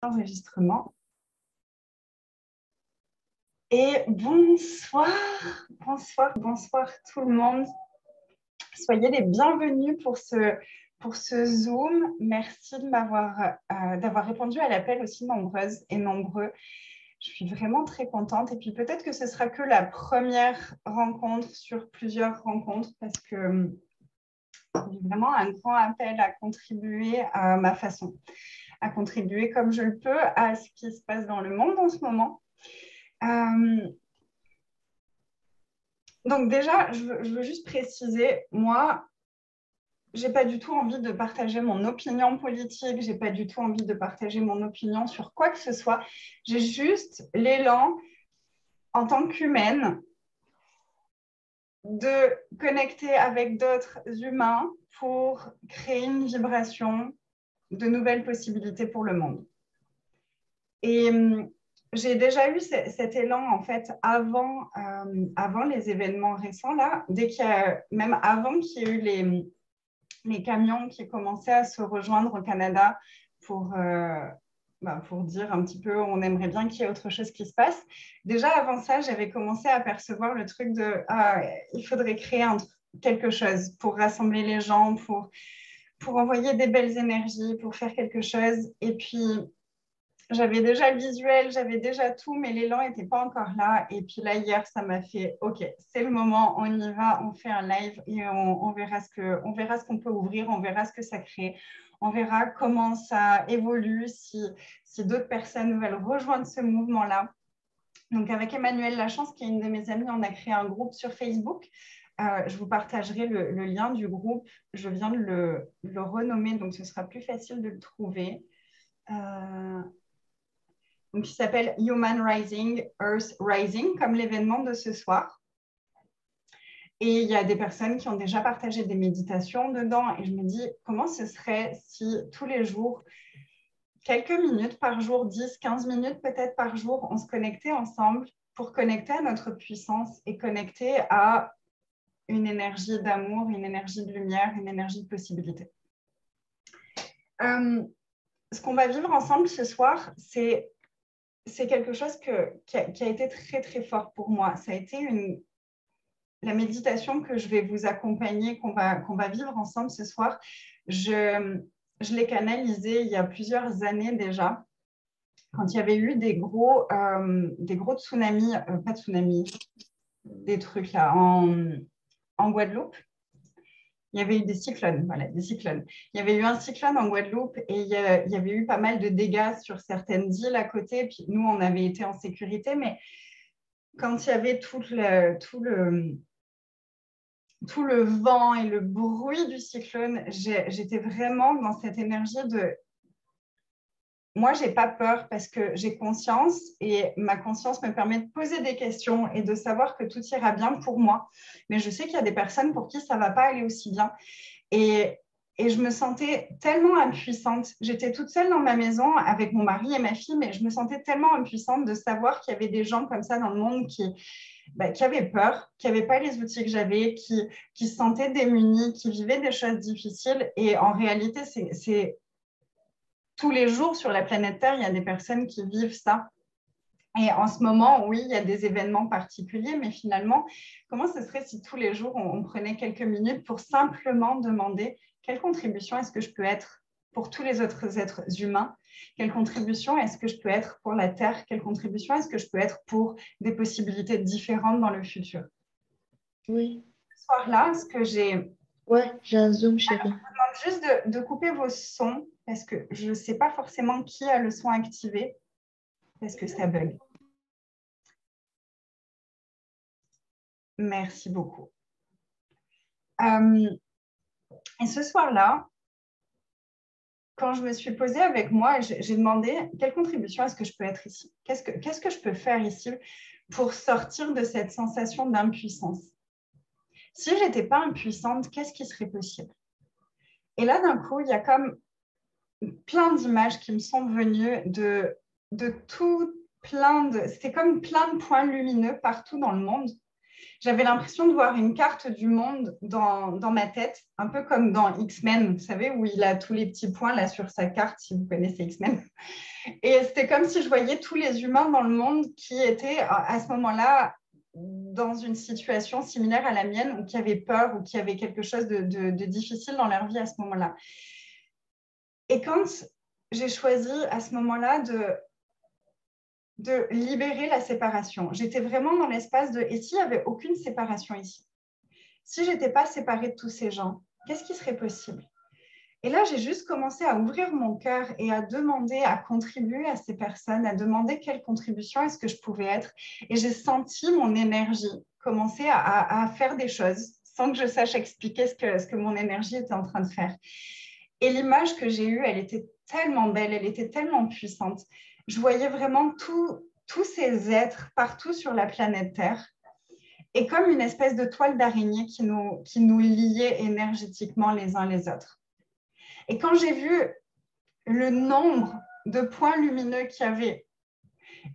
Enregistrement. Et bonsoir, bonsoir tout le monde. Soyez les bienvenus pour ce Zoom. Merci de d'avoir répondu à l'appel aussi nombreuses et nombreux. Je suis vraiment très contente. Et puis peut-être que ce sera que la première rencontre sur plusieurs rencontres parce que j'ai vraiment un grand appel à contribuer à ma façon, à contribuer comme je le peux à ce qui se passe dans le monde en ce moment. Donc déjà, je veux juste préciser, moi, j'ai pas du tout envie de partager mon opinion politique, j'ai pas du tout envie de partager mon opinion sur quoi que ce soit. J'ai juste l'élan, en tant qu'humaine, de connecter avec d'autres humains pour créer une vibration de nouvelles possibilités pour le monde. Et j'ai déjà eu cet élan, en fait, avant les événements récents, là, même avant qu'il y ait eu les camions qui commençaient à se rejoindre au Canada pour dire un petit peu, on aimerait bien qu'il y ait autre chose qui se passe. Déjà, avant ça, j'avais commencé à percevoir le truc de il faudrait créer quelque chose pour rassembler les gens, pour envoyer des belles énergies, pour faire quelque chose. Et puis, j'avais déjà le visuel, j'avais déjà tout, mais l'élan n'était pas encore là. Et puis là, hier, ça m'a fait, OK, c'est le moment, on y va, on fait un live et on verra ce qu'on peut ouvrir, on verra ce que ça crée, on verra comment ça évolue, si d'autres personnes veulent rejoindre ce mouvement-là. Donc, avec Emmanuelle Lachance, qui est une de mes amies, on a créé un groupe sur Facebook. Je vous partagerai le lien du groupe. Je viens de le renommer, donc ce sera plus facile de le trouver. Donc, qui s'appelle Human Rising, Earth Rising, comme l'événement de ce soir. Et il y a des personnes qui ont déjà partagé des méditations dedans. Et je me dis, comment ce serait si tous les jours, quelques minutes par jour, 10, 15 minutes peut-être par jour, on se connectait ensemble pour connecter à notre puissance et connecter à une énergie d'amour, une énergie de lumière, une énergie de possibilité. Ce qu'on va vivre ensemble ce soir, c'est quelque chose qui a été très, très fort pour moi. Ça a été la méditation que je vais vous accompagner, qu'on va vivre ensemble ce soir. Je l'ai canalisée il y a plusieurs années déjà, quand il y avait eu des gros tsunamis, pas de tsunamis, des trucs là, en Guadeloupe. Il y avait eu des cyclones, voilà, des cyclones. Il y avait eu un cyclone en Guadeloupe et il y avait eu pas mal de dégâts sur certaines îles à côté. Puis nous, on avait été en sécurité, mais quand il y avait tout le vent et le bruit du cyclone, j'étais vraiment dans cette énergie de... Moi, je n'ai pas peur parce que j'ai conscience et ma conscience me permet de poser des questions et de savoir que tout ira bien pour moi. Mais je sais qu'il y a des personnes pour qui ça ne va pas aller aussi bien. Et je me sentais tellement impuissante. J'étais toute seule dans ma maison avec mon mari et ma fille, mais je me sentais tellement impuissante de savoir qu'il y avait des gens comme ça dans le monde qui avaient peur, qui n'avaient pas les outils que j'avais, qui se sentaient démunis, qui vivaient des choses difficiles. Et en réalité, c'est tous les jours sur la planète Terre, il y a des personnes qui vivent ça. Et en ce moment, oui, il y a des événements particuliers, mais finalement, comment ce serait si tous les jours, on prenait quelques minutes pour simplement demander quelle contribution est-ce que je peux être pour tous les autres êtres humains? Quelle contribution est-ce que je peux être pour la Terre? Quelle contribution est-ce que je peux être pour des possibilités différentes dans le futur? Oui. Ce soir-là, ce que j'ai... Ouais, j'ai un Zoom, chérie. Je vous demande juste de couper vos sons parce que je ne sais pas forcément qui a le son activé parce que ça bug. Merci beaucoup. Et ce soir-là, quand je me suis posée avec moi, j'ai demandé quelle contribution est-ce que je peux être ici? Qu'est-ce que je peux faire ici pour sortir de cette sensation d'impuissance? Si je n'étais pas impuissante, qu'est-ce qui serait possible? Et là, d'un coup, il y a comme plein d'images qui me sont venues de tout c'était comme plein de points lumineux partout dans le monde. J'avais l'impression de voir une carte du monde dans ma tête, un peu comme dans X-Men, vous savez, où il a tous les petits points là sur sa carte, si vous connaissez X-Men. Et c'était comme si je voyais tous les humains dans le monde qui étaient à ce moment-là dans une situation similaire à la mienne ou qui avaient peur ou qui avaient quelque chose de difficile dans leur vie à ce moment-là. Et quand j'ai choisi à ce moment-là de libérer la séparation, j'étais vraiment dans l'espace de « et s'il n'y avait aucune séparation ici? Si je n'étais pas séparée de tous ces gens, qu'est-ce qui serait possible ?» Et là, j'ai juste commencé à ouvrir mon cœur et à demander, à contribuer à ces personnes, à demander quelle contribution est-ce que je pouvais être. Et j'ai senti mon énergie commencer à faire des choses sans que je sache expliquer ce que mon énergie était en train de faire. Et l'image que j'ai eue, elle était tellement belle, elle était tellement puissante. Je voyais vraiment tous ces êtres partout sur la planète Terre et comme une espèce de toile d'araignée qui nous liait énergétiquement les uns les autres. Et quand j'ai vu le nombre de points lumineux qu'il y avait,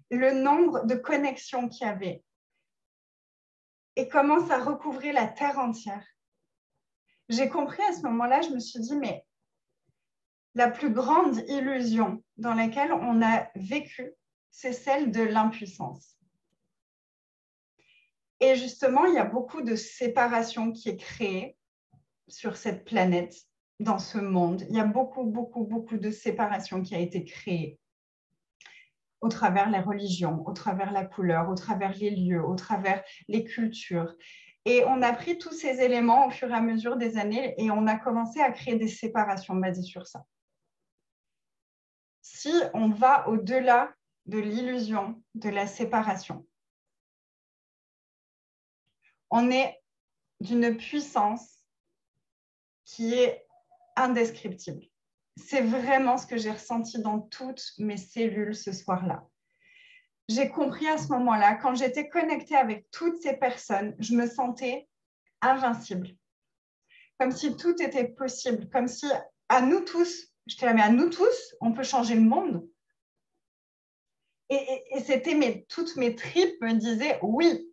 le nombre de connexions qu'il y avait, et comment ça recouvrait la Terre entière, j'ai compris à ce moment-là, je me suis dit, mais la plus grande illusion dans laquelle on a vécu, c'est celle de l'impuissance. Et justement, il y a beaucoup de séparation qui est créée sur cette planète, dans ce monde. Il y a beaucoup de séparation qui a été créée au travers les religions, au travers la couleur, au travers les lieux, au travers les cultures. Et on a pris tous ces éléments au fur et à mesure des années et on a commencé à créer des séparations basées sur ça. Si on va au-delà de l'illusion de la séparation, on est d'une puissance qui est indescriptible. C'est vraiment ce que j'ai ressenti dans toutes mes cellules ce soir-là. J'ai compris à ce moment-là, quand j'étais connectée avec toutes ces personnes, je me sentais invincible. Comme si tout était possible, comme si à nous tous, j'étais là, mais à nous tous, on peut changer le monde. Et c'était toutes mes tripes me disaient oui,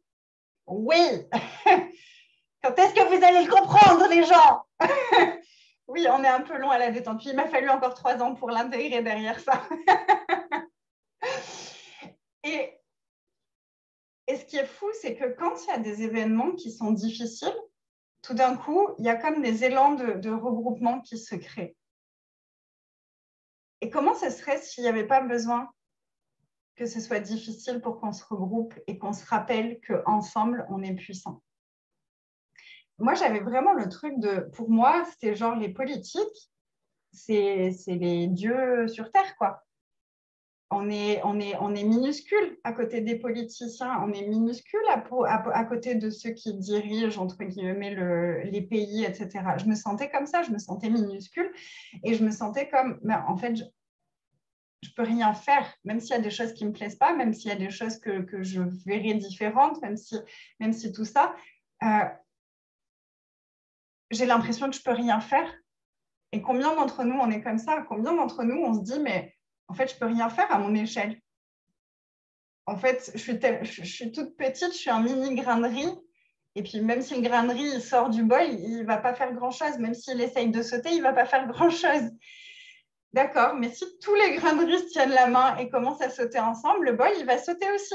oui. Quand est-ce que vous allez le comprendre, les gens? Oui, on est un peu long à la détente. Puis il m'a fallu encore 3 ans pour l'intégrer derrière ça. Et ce qui est fou, c'est que quand il y a des événements qui sont difficiles, tout d'un coup, il y a comme des élans de regroupement qui se créent. Et comment ce serait s'il n'y avait pas besoin que ce soit difficile pour qu'on se regroupe et qu'on se rappelle qu'ensemble, on est puissant? Moi, j'avais vraiment le truc pour moi, c'était genre les politiques, c'est les dieux sur Terre, quoi. On est minuscule à côté des politiciens, on est minuscule à côté de ceux qui dirigent, entre guillemets, les pays, etc. Je me sentais comme ça, je me sentais minuscule et je me sentais comme, mais en fait, je ne peux rien faire, même s'il y a des choses qui ne me plaisent pas, même s'il y a des choses que je verrais différentes, même si tout ça, j'ai l'impression que je ne peux rien faire. Et combien d'entre nous, on est comme ça? Combien d'entre nous, on se dit, mais en fait, je ne peux rien faire à mon échelle. En fait, je suis toute petite, je suis un mini grain de riz. Et puis, même si le grain de riz il sort du bol, il ne va pas faire grand-chose. Même s'il essaye de sauter, il ne va pas faire grand-chose. D'accord, mais si tous les grains de riz se tiennent la main et commencent à sauter ensemble, le bol, il va sauter aussi.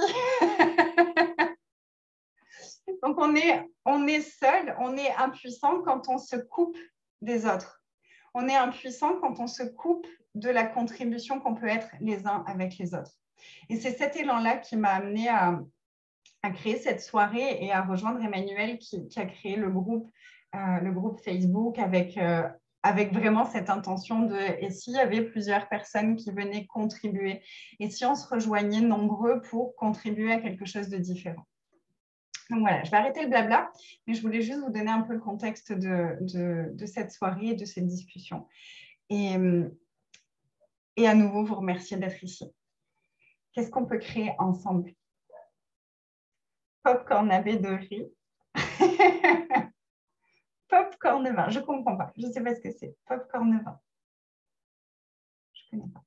Donc, on est seul, on est impuissant quand on se coupe des autres. On est impuissant quand on se coupe de la contribution qu'on peut être les uns avec les autres. Et c'est cet élan-là qui m'a amenée à créer cette soirée et à rejoindre Emmanuel qui a créé le groupe Facebook avec vraiment cette intention de et s'il y avait plusieurs personnes qui venaient contribuer et si on se rejoignait nombreux pour contribuer à quelque chose de différent. Donc voilà, je vais arrêter le blabla, mais je voulais juste vous donner un peu le contexte de cette soirée et de cette discussion. Et à nouveau, vous remercier d'être ici. Qu'est-ce qu'on peut créer ensemble? Popcorn navet de riz. Popcorn vin, je ne comprends pas. Je ne sais pas ce que c'est. Popcorn vin. Je ne connais pas.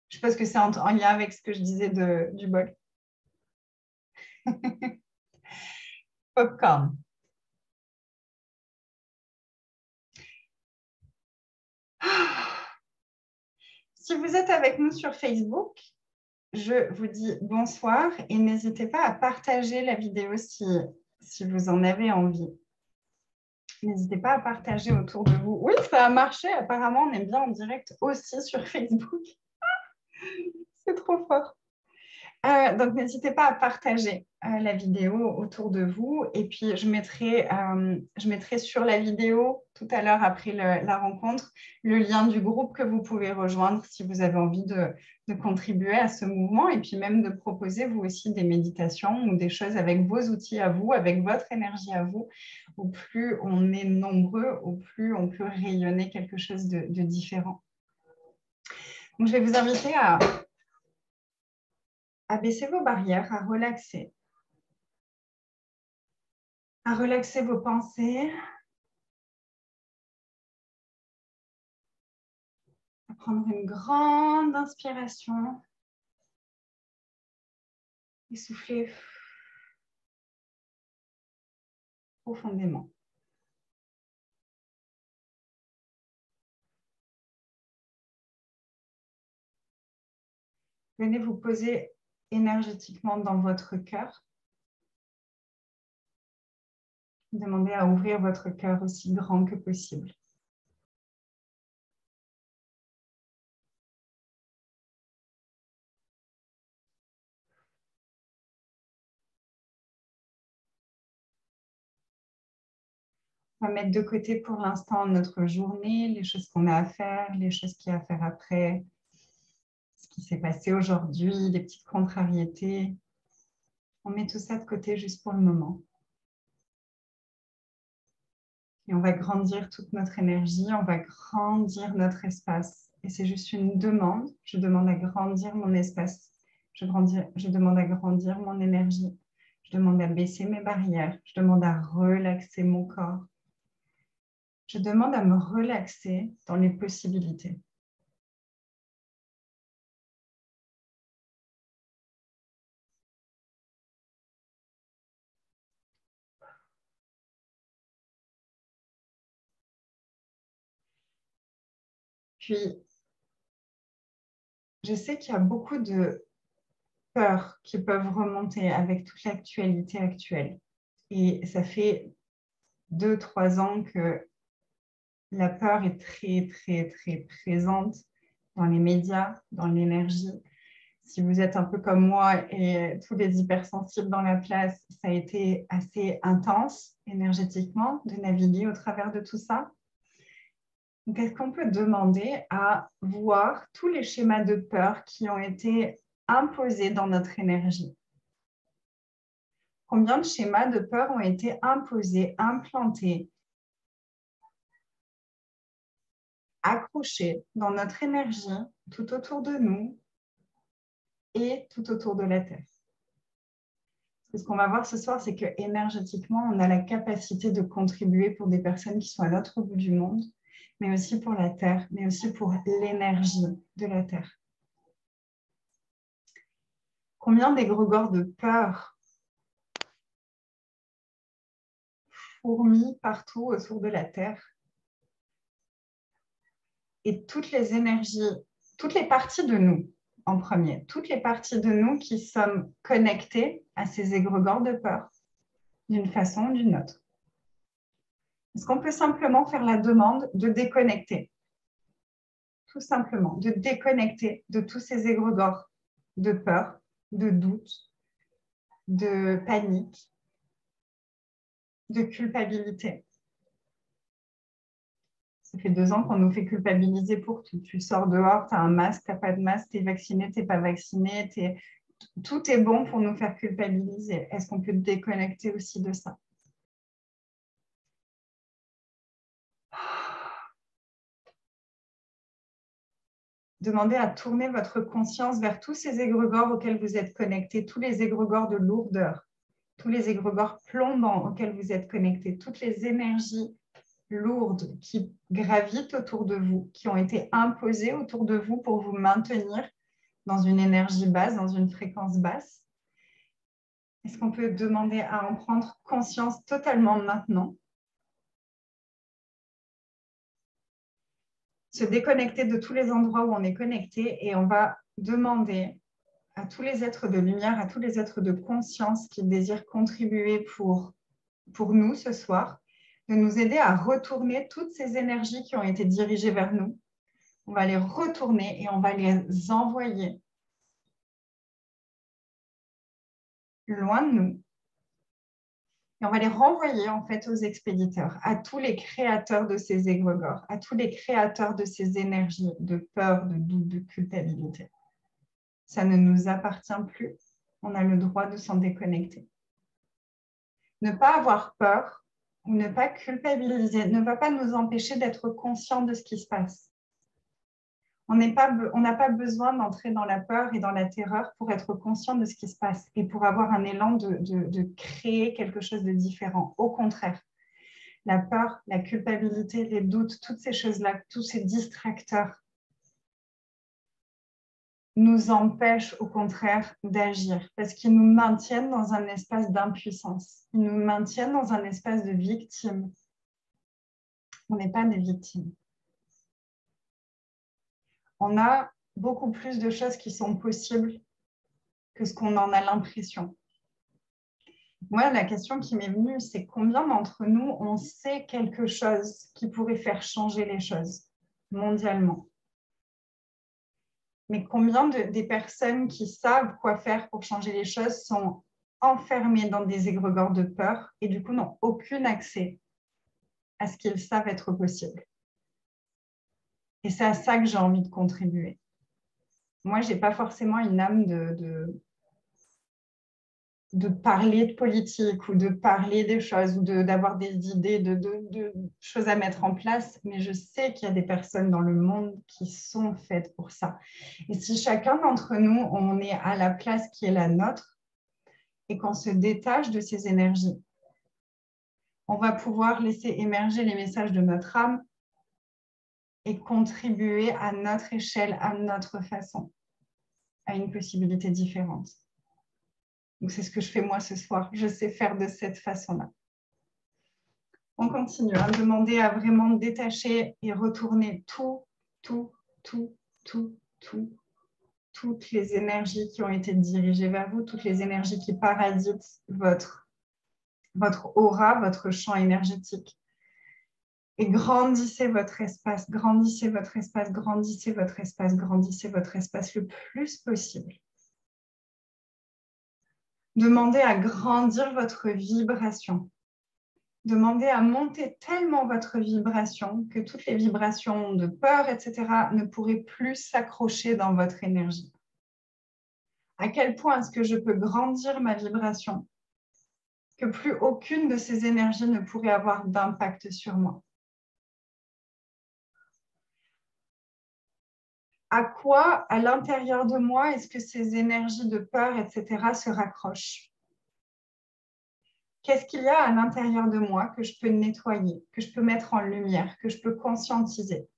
Je pense que c'est en lien avec ce que je disais du bol. Popcorn. Si vous êtes avec nous sur Facebook, je vous dis bonsoir et n'hésitez pas à partager la vidéo si vous en avez envie. N'hésitez pas à partager autour de vous. Oui, ça a marché. Apparemment, on est bien en direct aussi sur Facebook. C'est trop fort. Donc, n'hésitez pas à partager la vidéo autour de vous. Et puis, je mettrai sur la vidéo tout à l'heure, après la rencontre, le lien du groupe que vous pouvez rejoindre si vous avez envie de contribuer à ce mouvement. Et puis, même de proposer, vous aussi, des méditations ou des choses avec vos outils à vous, avec votre énergie à vous. Au plus on est nombreux, au plus on peut rayonner quelque chose de différent. Donc, je vais vous inviter à baisser vos barrières, à relaxer vos pensées, à prendre une grande inspiration et souffler profondément. Venez vous poser énergétiquement dans votre cœur. Demandez à ouvrir votre cœur aussi grand que possible. On va mettre de côté pour l'instant notre journée, les choses qu'on a à faire, les choses qu'il y a à faire après, ce qui s'est passé aujourd'hui, les petites contrariétés. On met tout ça de côté juste pour le moment. Et on va grandir toute notre énergie, on va grandir notre espace. Et c'est juste une demande. Je demande à grandir mon espace. Je demande à grandir mon énergie. Je demande à baisser mes barrières. Je demande à relaxer mon corps. Je demande à me relaxer dans les possibilités. Puis, je sais qu'il y a beaucoup de peurs qui peuvent remonter avec toute l'actualité actuelle. Et ça fait 2-3 ans que la peur est très, très, très présente dans les médias, dans l'énergie. Si vous êtes un peu comme moi et tous les hypersensibles dans la place, ça a été assez intense énergétiquement de naviguer au travers de tout ça. Donc, est-ce qu'on peut demander à voir tous les schémas de peur qui ont été imposés dans notre énergie? Combien de schémas de peur ont été imposés, implantés, accrochés dans notre énergie, tout autour de nous et tout autour de la Terre? Ce qu'on va voir ce soir, c'est qu'énergétiquement, on a la capacité de contribuer pour des personnes qui sont à l'autre bout du monde, mais aussi pour la Terre, mais aussi pour l'énergie de la Terre. Combien d'égrégores de peur fourmillent partout autour de la Terre? Et toutes les énergies, toutes les parties de nous, en premier, toutes les parties de nous qui sommes connectées à ces égrégores de peur, d'une façon ou d'une autre. Est-ce qu'on peut simplement faire la demande de déconnecter? Tout simplement, de déconnecter de tous ces égrégores de peur, de doute, de panique, de culpabilité. Ça fait 2 ans qu'on nous fait culpabiliser pour tout. Tu sors dehors, tu as un masque, tu n'as pas de masque, tu es vacciné, tu n'es pas vacciné. Tout est bon pour nous faire culpabiliser. Est-ce qu'on peut déconnecter aussi de ça? Demandez à tourner votre conscience vers tous ces égrégores auxquels vous êtes connectés, tous les égrégores de lourdeur, tous les égrégores plombants auxquels vous êtes connectés, toutes les énergies lourdes qui gravitent autour de vous, qui ont été imposées autour de vous pour vous maintenir dans une énergie basse, dans une fréquence basse. Est-ce qu'on peut demander à en prendre conscience totalement maintenant? se déconnecter de tous les endroits où on est connecté et on va demander à tous les êtres de lumière, à tous les êtres de conscience qui désirent contribuer pour nous ce soir, de nous aider à retourner toutes ces énergies qui ont été dirigées vers nous. On va les retourner et on va les envoyer loin de nous. Et on va les renvoyer en fait aux expéditeurs, à tous les créateurs de ces égrégores, à tous les créateurs de ces énergies de peur, de doute, de culpabilité. Ça ne nous appartient plus. On a le droit de s'en déconnecter. Ne pas avoir peur ou ne pas culpabiliser ne va pas nous empêcher d'être conscients de ce qui se passe. On n'a pas besoin d'entrer dans la peur et dans la terreur pour être conscient de ce qui se passe et pour avoir un élan de créer quelque chose de différent. Au contraire, la peur, la culpabilité, les doutes, toutes ces choses-là, tous ces distracteurs nous empêchent au contraire d'agir parce qu'ils nous maintiennent dans un espace d'impuissance. Ils nous maintiennent dans un espace de victime. On n'est pas des victimes. On a beaucoup plus de choses qui sont possibles que ce qu'on en a l'impression. Moi, la question qui m'est venue, c'est combien d'entre nous on sait quelque chose qui pourrait faire changer les choses mondialement? Mais combien des personnes qui savent quoi faire pour changer les choses sont enfermées dans des égrégores de peur et du coup n'ont aucun accès à ce qu'ils savent être possible? Et c'est à ça que j'ai envie de contribuer. Moi, je n'ai pas forcément une âme de parler de politique ou de parler des choses ou d'avoir des idées de choses à mettre en place, mais je sais qu'il y a des personnes dans le monde qui sont faites pour ça. Et si chacun d'entre nous, on est à la place qui est la nôtre et qu'on se détache de ces énergies, on va pouvoir laisser émerger les messages de notre âme et contribuer à notre échelle, à notre façon, à une possibilité différente. Donc, c'est ce que je fais moi ce soir. Je sais faire de cette façon-là. On continue à demander à vraiment détacher et retourner toutes les énergies qui ont été dirigées vers vous, toutes les énergies qui parasitent votre aura, votre champ énergétique. Et grandissez votre espace, grandissez votre espace, grandissez votre espace, grandissez votre espace le plus possible. Demandez à grandir votre vibration. Demandez à monter tellement votre vibration que toutes les vibrations de peur, etc., ne pourraient plus s'accrocher dans votre énergie. À quel point est-ce que je peux grandir ma vibration que plus aucune de ces énergies ne pourrait avoir d'impact sur moi? À quoi, à l'intérieur de moi, est-ce que ces énergies de peur, etc., se raccrochent? Qu'est-ce qu'il y a à l'intérieur de moi que je peux nettoyer, que je peux mettre en lumière, que je peux conscientiser,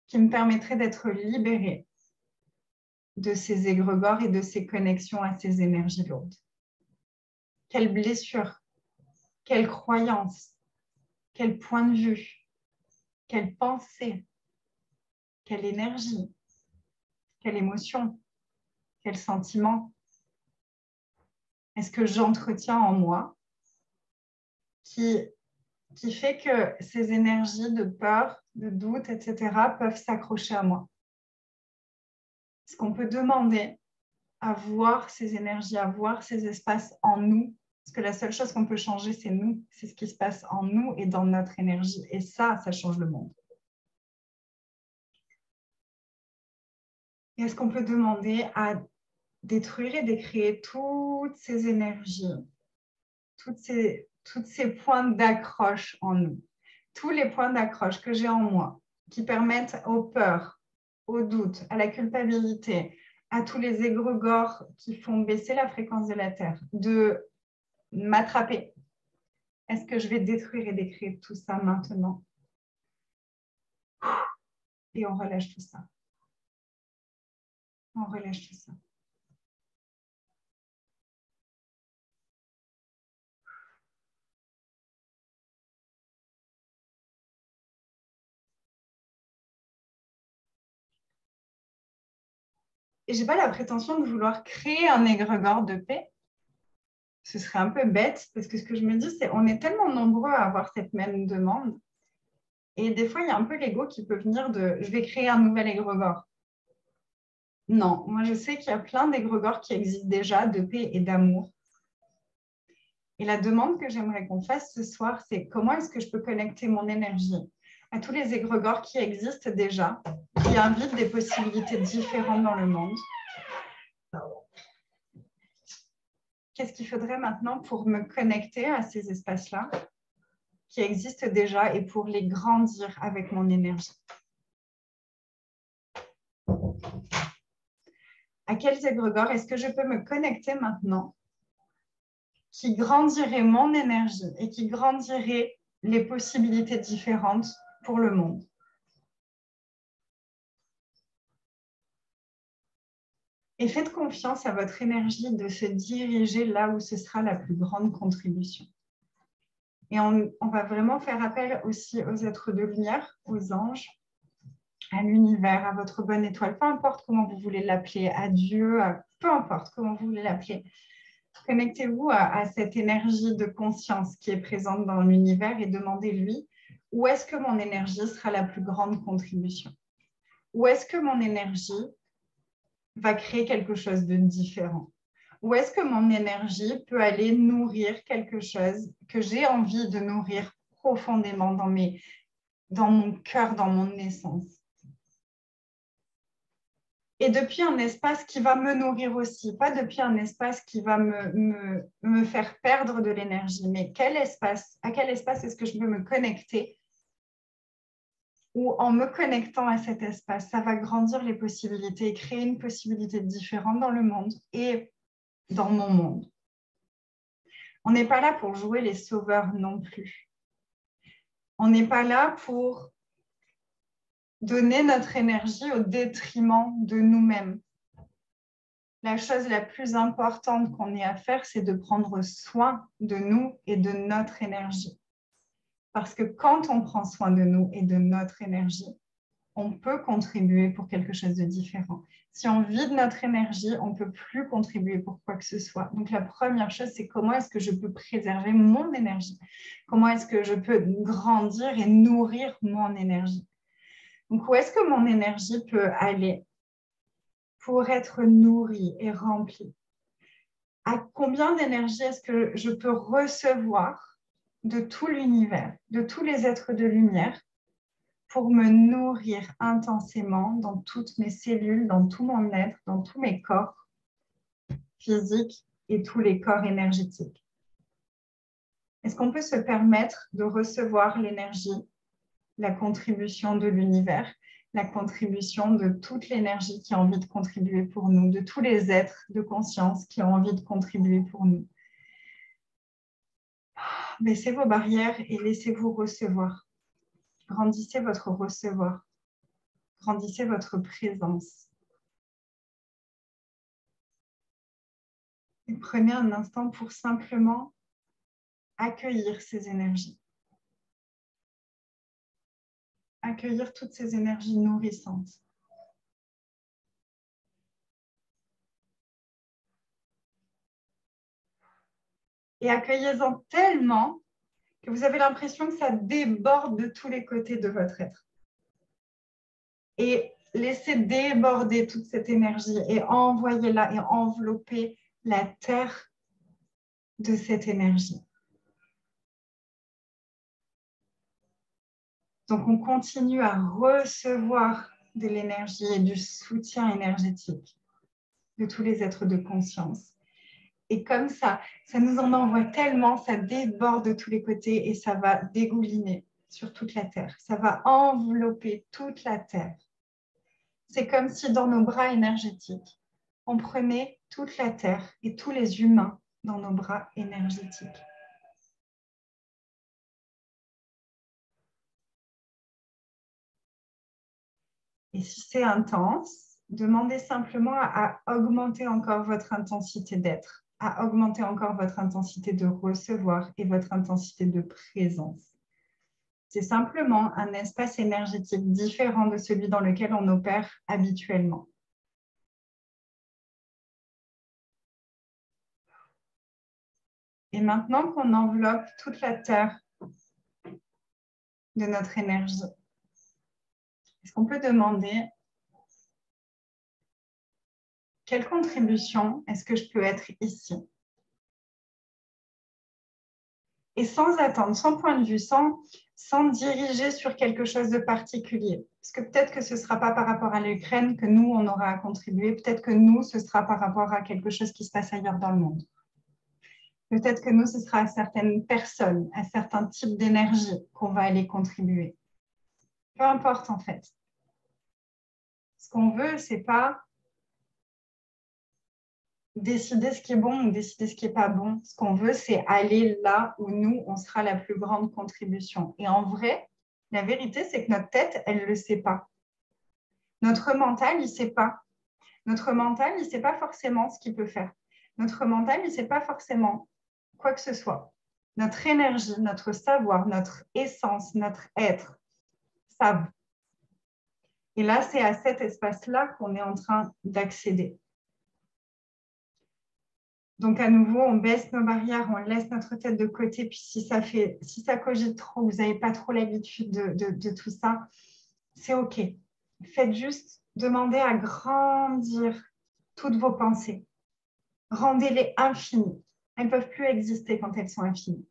qui me permettrait d'être libérée de ces égrégores et de ces connexions à ces énergies lourdes? Quelle blessure, quelle croyance, quel point de vue, quelle pensée, quelle énergie, quelle émotion, quel sentiment est-ce que j'entretiens en moi qui fait que ces énergies de peur, de doute, etc., peuvent s'accrocher à moi? Est-ce qu'on peut demander à voir ces énergies, à voir ces espaces en nous? Parce que la seule chose qu'on peut changer, c'est nous. C'est ce qui se passe en nous et dans notre énergie. Et ça change le monde. Et est-ce qu'on peut demander à détruire et décréer toutes ces énergies, toutes ces points d'accroche en nous, tous les points d'accroche que j'ai en moi, qui permettent aux peurs, aux doutes, à la culpabilité, à tous les égrégores qui font baisser la fréquence de la Terre, de m'attraper? Est-ce que je vais détruire et décréer tout ça maintenant? Et on relâche tout ça. On relâche tout ça. Et je n'ai pas la prétention de vouloir créer un égrégore de paix. Ce serait un peu bête parce que ce que je me dis, c'est on est tellement nombreux à avoir cette même demande. Et des fois, il y a un peu l'ego qui peut venir de « je vais créer un nouvel égrégore ». Non, moi je sais qu'il y a plein d'égrégores qui existent déjà de paix et d'amour. Et la demande que j'aimerais qu'on fasse ce soir, c'est comment est-ce que je peux connecter mon énergie à tous les égrégores qui existent déjà, qui invitent des possibilités différentes dans le monde. Qu'est-ce qu'il faudrait maintenant pour me connecter à ces espaces-là qui existent déjà et pour les grandir avec mon énergie? À quels égrégores est-ce que je peux me connecter maintenant qui grandirait mon énergie et qui grandirait les possibilités différentes pour le monde? Et faites confiance à votre énergie de se diriger là où ce sera la plus grande contribution. Et on va vraiment faire appel aussi aux êtres de lumière, aux anges, à l'univers, à votre bonne étoile, peu importe comment vous voulez l'appeler, à Dieu, peu importe comment vous voulez l'appeler. Connectez-vous à cette énergie de conscience qui est présente dans l'univers et demandez-lui où est-ce que mon énergie sera la plus grande contribution? Où est-ce que mon énergie va créer quelque chose de différent? Où est-ce que mon énergie peut aller nourrir quelque chose que j'ai envie de nourrir profondément dans mon cœur, dans mon essence? Et depuis un espace qui va me nourrir aussi, pas depuis un espace qui va me faire perdre de l'énergie, mais à quel espace est-ce que je veux me connecter? Ou en me connectant à cet espace, ça va grandir les possibilités et créer une possibilité différente dans le monde et dans mon monde. On n'est pas là pour jouer les sauveurs non plus. On n'est pas là pour donner notre énergie au détriment de nous-mêmes. La chose la plus importante qu'on ait à faire, c'est de prendre soin de nous et de notre énergie. Parce que quand on prend soin de nous et de notre énergie, on peut contribuer pour quelque chose de différent. Si on vide notre énergie, on ne peut plus contribuer pour quoi que ce soit. Donc, la première chose, c'est comment est-ce que je peux préserver mon énergie? Comment est-ce que je peux grandir et nourrir mon énergie? Donc, où est-ce que mon énergie peut aller pour être nourrie et remplie? À combien d'énergie est-ce que je peux recevoir de tout l'univers, de tous les êtres de lumière, pour me nourrir intensément dans toutes mes cellules, dans tout mon être, dans tous mes corps physiques et tous les corps énergétiques? Est-ce qu'on peut se permettre de recevoir l'énergie, la contribution de l'univers, la contribution de toute l'énergie qui a envie de contribuer pour nous, de tous les êtres de conscience qui ont envie de contribuer pour nous? Baissez vos barrières et laissez-vous recevoir. Grandissez votre recevoir. Grandissez votre présence. Et prenez un instant pour simplement accueillir ces énergies. Accueillir toutes ces énergies nourrissantes. Et accueillez-en tellement que vous avez l'impression que ça déborde de tous les côtés de votre être. Et laissez déborder toute cette énergie et envoyez-la et enveloppez la terre de cette énergie. Donc, on continue à recevoir de l'énergie et du soutien énergétique de tous les êtres de conscience. Et comme ça nous en envoie tellement, ça déborde de tous les côtés et ça va dégouliner sur toute la Terre. Ça va envelopper toute la Terre. C'est comme si dans nos bras énergétiques, on prenait toute la Terre et tous les humains dans nos bras énergétiques. Et si c'est intense, demandez simplement à augmenter encore votre intensité d'être, à augmenter encore votre intensité de recevoir et votre intensité de présence. C'est simplement un espace énergétique différent de celui dans lequel on opère habituellement. Et maintenant qu'on enveloppe toute la Terre de notre énergie, est-ce qu'on peut demander quelle contribution est-ce que je peux être ici? Et sans attendre, sans point de vue, sans diriger sur quelque chose de particulier. Parce que peut-être que ce ne sera pas par rapport à l'Ukraine que nous, on aura à contribuer. Peut-être que nous, ce sera par rapport à quelque chose qui se passe ailleurs dans le monde. Peut-être que nous, ce sera à certaines personnes, à certains types d'énergie qu'on va aller contribuer. Peu importe, en fait. Ce qu'on veut, ce n'est pas décider ce qui est bon ou décider ce qui n'est pas bon. Ce qu'on veut, c'est aller là où nous, on sera la plus grande contribution. Et en vrai, la vérité, c'est que notre tête, elle ne le sait pas. Notre mental, il ne sait pas. Notre mental, il ne sait pas forcément ce qu'il peut faire. Notre mental, il ne sait pas forcément quoi que ce soit. Notre énergie, notre savoir, notre essence, notre être savent. Et là, c'est à cet espace-là qu'on est en train d'accéder. Donc, à nouveau, on baisse nos barrières, on laisse notre tête de côté. Puis, si ça cogite trop, vous n'avez pas trop l'habitude de tout ça, c'est OK. Faites juste demander à grandir toutes vos pensées. Rendez-les infinies. Elles ne peuvent plus exister quand elles sont infinies.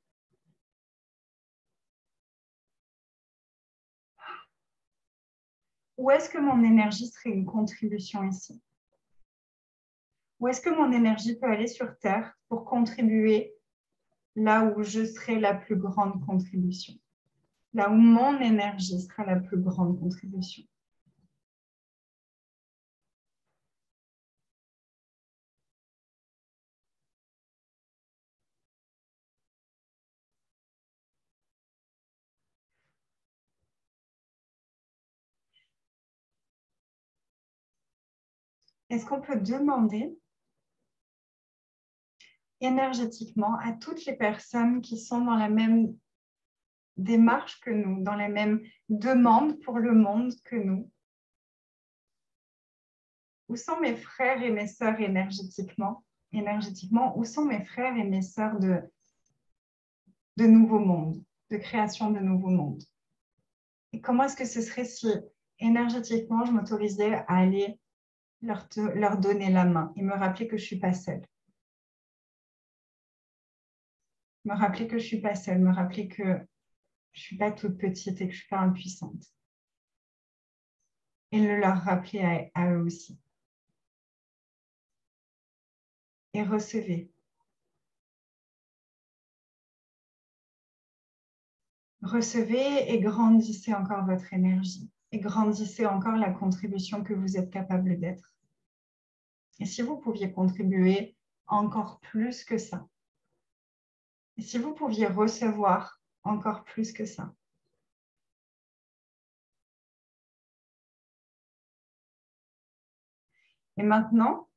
Où est-ce que mon énergie serait une contribution ici? Où est-ce que mon énergie peut aller sur Terre pour contribuer là où je serai la plus grande contribution? Là où mon énergie sera la plus grande contribution. Est-ce qu'on peut demander énergétiquement à toutes les personnes qui sont dans la même démarche que nous, dans la même demande pour le monde que nous? Où sont mes frères et mes sœurs énergétiquement? Où sont mes frères et mes sœurs de nouveaux mondes, de création de nouveaux mondes? Et comment est-ce que ce serait si énergétiquement, je m'autorisais à aller leur donner la main et me rappeler que je ne suis pas seule? Me rappeler que je ne suis pas seule, me rappeler que je ne suis pas toute petite et que je ne suis pas impuissante. Et le leur rappeler à eux aussi. Et recevez. Recevez et grandissez encore votre énergie. Et grandissez encore la contribution que vous êtes capable d'être. Et si vous pouviez contribuer encore plus que ça, et si vous pouviez recevoir encore plus que ça. Et maintenant,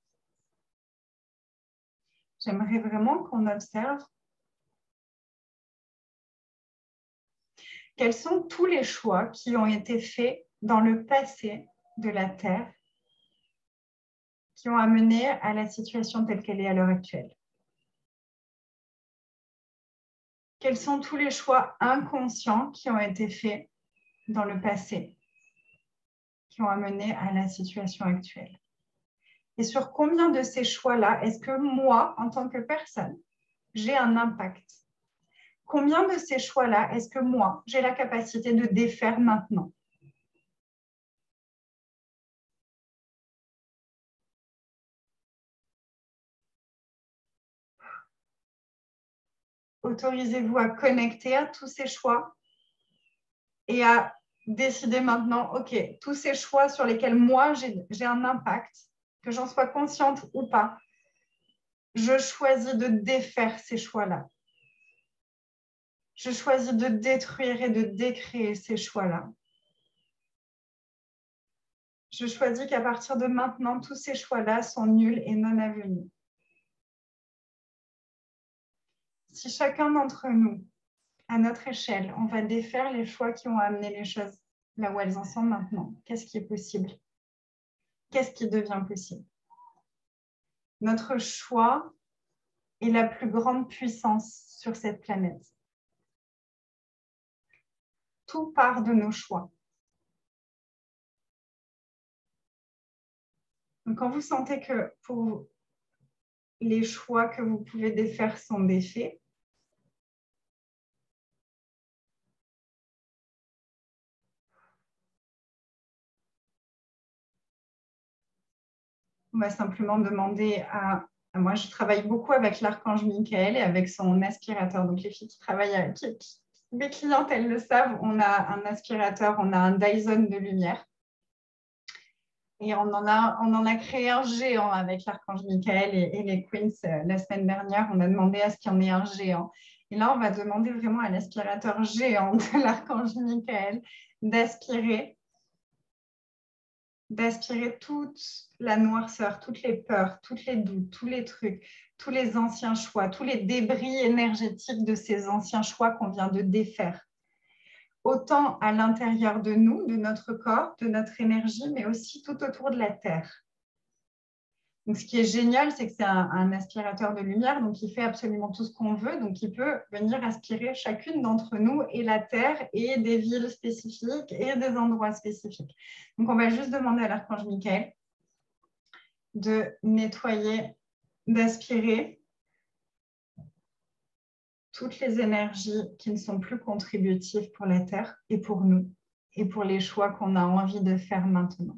j'aimerais vraiment qu'on observe quels sont tous les choix qui ont été faits dans le passé de la Terre qui ont amené à la situation telle qu'elle est à l'heure actuelle. Quels sont tous les choix inconscients qui ont été faits dans le passé qui ont amené à la situation actuelle? Et sur combien de ces choix-là est-ce que moi, en tant que personne, j'ai un impact? Combien de ces choix-là est-ce que moi, j'ai la capacité de défaire maintenant? Autorisez-vous à connecter à tous ces choix et à décider maintenant, OK, tous ces choix sur lesquels moi, j'ai un impact, que j'en sois consciente ou pas, je choisis de défaire ces choix-là. Je choisis de détruire et de décréer ces choix-là. Je choisis qu'à partir de maintenant, tous ces choix-là sont nuls et non avenus. Si chacun d'entre nous, à notre échelle, on va défaire les choix qui ont amené les choses là où elles en sont maintenant, qu'est-ce qui est possible? Qu'est-ce qui devient possible? Notre choix et la plus grande puissance sur cette planète. Tout part de nos choix. Donc, quand vous sentez que pour vous, les choix que vous pouvez défaire sont défaits, on va simplement demander à... Moi, je travaille beaucoup avec l'archange Michael et avec son aspirateur. Donc, les filles qui travaillent avec... Mes clientes, elles le savent, on a un aspirateur, on a un Dyson de lumière. Et on en a créé un géant avec l'archange Michael et les Queens la semaine dernière. On a demandé à ce qu'il y en ait un géant. Et là, on va demander vraiment à l'aspirateur géant de l'archange Michael d'aspirer toute la noirceur, toutes les peurs, toutes les doutes, tous les trucs, tous les anciens choix, tous les débris énergétiques de ces anciens choix qu'on vient de défaire. Autant à l'intérieur de nous, de notre corps, de notre énergie, mais aussi tout autour de la Terre. Donc, ce qui est génial, c'est que c'est un aspirateur de lumière, donc il fait absolument tout ce qu'on veut. Donc, il peut venir aspirer chacune d'entre nous et la Terre et des villes spécifiques et des endroits spécifiques. Donc, on va juste demander à l'archange Michael de nettoyer, d'aspirer toutes les énergies qui ne sont plus contributives pour la Terre et pour nous et pour les choix qu'on a envie de faire maintenant.